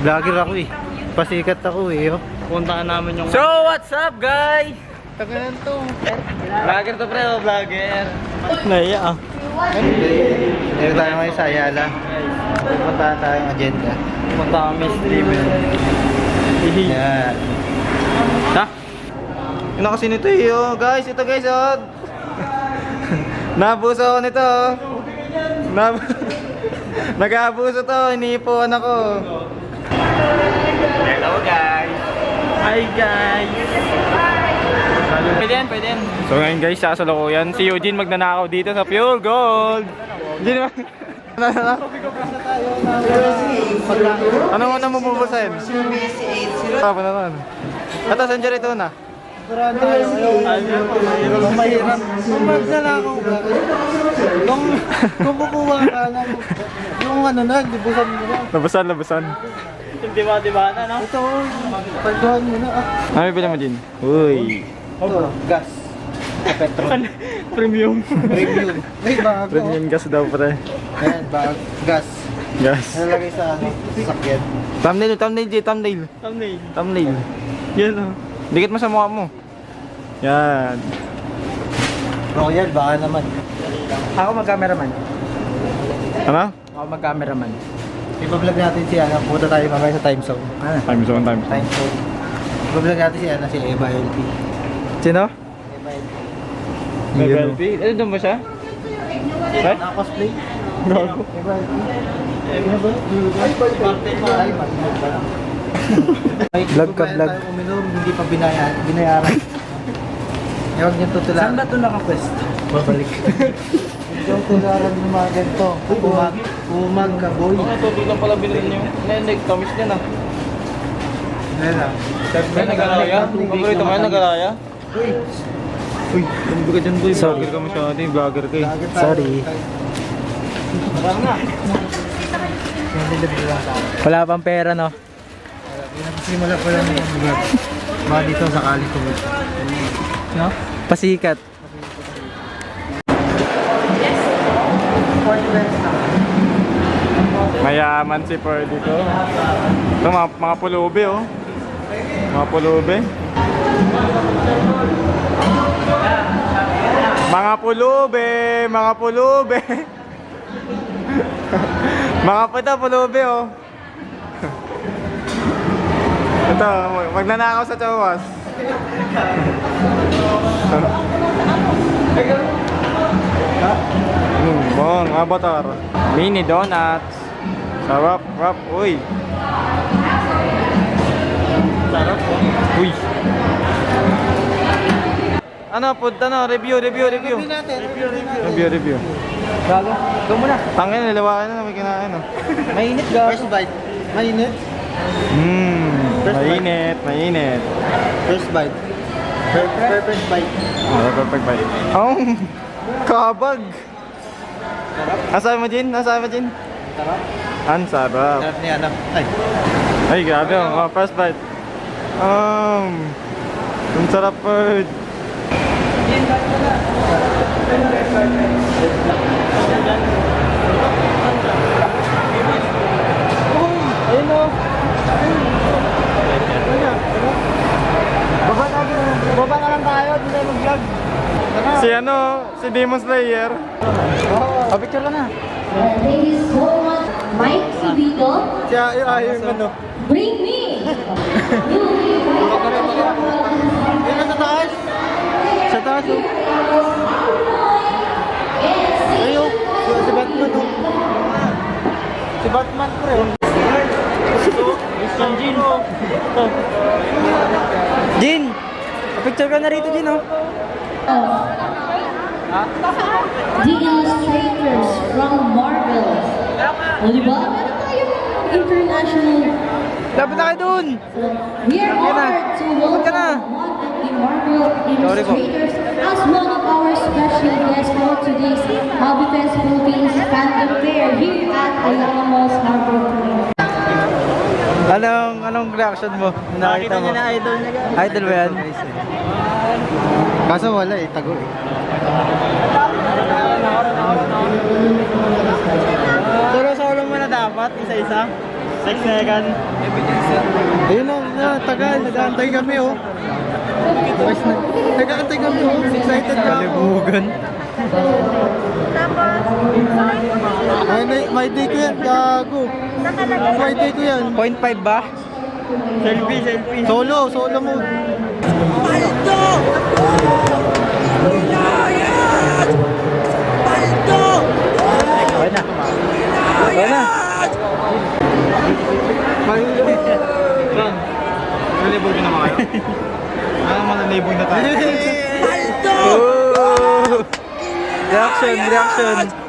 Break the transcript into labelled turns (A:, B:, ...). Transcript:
A: Vlogger ako eh. Pasikat ako eh. Oh.
B: Puntahan namin yung...
A: So what's up guys?
B: Tagalan to.
A: Vlogger to pre, oh, vlogger.
B: Naiya ah.
A: Dito tayo ngayon sa Ayala. Puntahan tayo ng agenda.
B: Punta kami Steven.
A: Yan. Ha? Ano kasi nito eh, oh. Guys, ito guys, oh. Nabuso ako nito, oh. Nag-aabuso to, iniipuan ako. Hello guys.
B: Hi guys. Pwede yan.
A: So ngayon guys, sasalukuyan si Eugene magnanakaw dito sa Pure Gold. Hindi naman. Ano mo na mo bubusahin? Tama naman. Ito, saan ito na?
B: Mahirap. Kung magnanakaw ka, kung kukuha ka ng yung ano na, libusan mo na.
A: Labasan.
B: Diba na, no? Ito, pagduhan mo na.
A: Ano yung mo din? Uy.
B: Ito, gas. Petrol.
A: Premium.
B: Ay, bago.
A: Premium gas daw pre.
B: Ayan, bago. Gas.
A: Gas.
B: Nalagay sa ano, sasakyan.
A: Thumbnail. Yan o. Dikit mo sa mukha mo. Yan.
B: Royal, baka naman. Ako mag-cameraman.
A: Ano?
B: Ako mag-cameraman. Ipa-vlog natin si Ana. Punta tayo mamaya sa time zone.
A: Time zone.
B: Time zone. Ipa-vlog natin si Ana, si Eva LP.
A: Sino?
B: Eva LP.
A: LP? Ano doon ba siya? Eh?
B: Naka-cosplay.
A: Gago.
B: Eva LP. Eva ba? Ay, mag-vlog ba lang?
A: Vlog ka, vlog.
B: Tayo uminom, hindi pa binayaran. Huwag niyong tutularan. Saan ba ito naka-quest? Babalik. Yung tularan ng mga ganito. Umag ka, boy.
A: Mga tubig lang pala bilhin niyo. Neneg, tamis niya na.
B: Ayan na.
A: May nagalaya? Paborito kayo nagalaya? Uy, tumbi ka dyan boy. Vlogger ka masyado eh. Vlogger ka eh.
B: Sorry.
A: Wala pang pera no?
B: Simula pa lang yung vlog. Mga dito sakali ko. No?
A: Pasikat. Mayaman si Ferdy ko. Ito mga pulubi oh. Mga pulubi. Mga pulubi. Mga puta pulubi oh. Ito, magnanakaw sa Chawas. Bong, avatar. Mini donuts. Sarap, uy.
B: Sarap po.
A: Uy. Ano, food, review.
B: natin.
A: Review.
B: Gago. Ikaw muna.
A: Tangin, nalawakan na, may kinain oh.
B: Mainit gago. First bite. Mainit.
A: Mainit.
B: First bite. Perfect bite.
A: Perfect bite. Oh, kabag. Asabi mo, Jin?
B: Sarap.
A: Ang sarap.
B: Sarap ni Ana.
A: Ay, grabe oh. First bite. Ang sarap po.
B: Ayun o. Baba na lang tayo, hindi tayo mag-vlog.
A: Si Demon Slayer.
B: Picture ka na.
C: Thank you so much, Mike Sibito.
A: Siya, yung ano.
C: Bring me.
B: Ayun na sa taas. Sa taas o. Ayun. Si Batman o. Si Batman pre o.
A: Jin! Picture ka na rito, Jin oh.
C: The illustrators from Marvel. O diba? Meron tayong international.
A: Dapat na kayo dun!
C: We are honored to welcome one of the Marvel illustrators as one of our special guests for today's Hobby Fest Philippines Fandom Fair here at Ayala Malls Harbor Point.
A: Anong reaction mo?
B: Nakita niya na idol niya.
A: Idol ba yan?
B: Kaso wala eh, tago eh.
A: Solo mo na dapat, isa-isa. 6 second.
B: Ayun na, tagal, nag-aantay kami oh. Nag-aantay kami oh, excited na ako.
A: Kalibugan.
B: May day ko yan, gago. May day ko yan.
A: 0.5 ba? Selfie.
B: Solo mo.
A: Okay na. John, nalibog na ba kayo? Ano manalibog na tayo?
B: Reaction.